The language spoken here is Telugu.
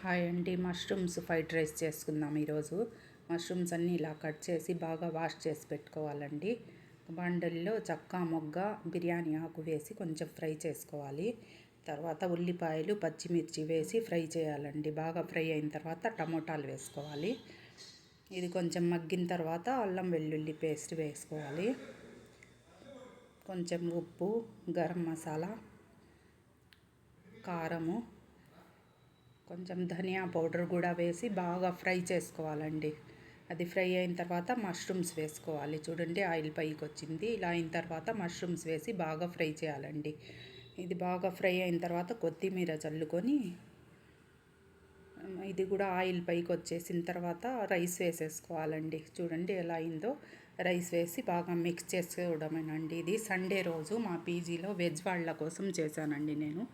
హాయ్ అండి. మష్రూమ్స్ ఫ్రైడ్ రైస్ చేసుకుందాం ఈరోజు. మష్రూమ్స్ అన్నీ ఇలా కట్ చేసి బాగా వాష్ చేసి పెట్టుకోవాలండి. బండల్లో చక్కా మొగ్గ బిర్యానీ ఆకు వేసి కొంచెం ఫ్రై చేసుకోవాలి. తర్వాత ఉల్లిపాయలు పచ్చిమిర్చి వేసి ఫ్రై చేయాలండి. బాగా ఫ్రై అయిన తర్వాత టమోటాలు వేసుకోవాలి. ఇది కొంచెం మగ్గిన తర్వాత అల్లం వెల్లుల్లి పేస్ట్ వేసుకోవాలి. కొంచెం ఉప్పు, గరం మసాలా, కారము, కొంచెం ధనియా పౌడర్ కూడా వేసి బాగా ఫ్రై చేసుకోవాలండి. అది ఫ్రై అయిన తర్వాత మష్రూమ్స్ వేసుకోవాలి. చూడండి ఆయిల్ పైకి వచ్చింది. ఇలా అయిన తర్వాత మష్రూమ్స్ వేసి బాగా ఫ్రై చేయాలండి. ఇది బాగా ఫ్రై అయిన తర్వాత కొత్తిమీర చల్లుకొని ఇది కూడా ఆయిల్ పైకి వచ్చేసిన తర్వాత రైస్ వేసేసుకోవాలండి. చూడండి ఎలా అయిందో. రైస్ వేసి బాగా మిక్స్ చేసుకోవడమేనండి. ఇది సండే రోజు మా పీజీలో వెజ్ వాళ్ళ కోసం చేశానండి నేను.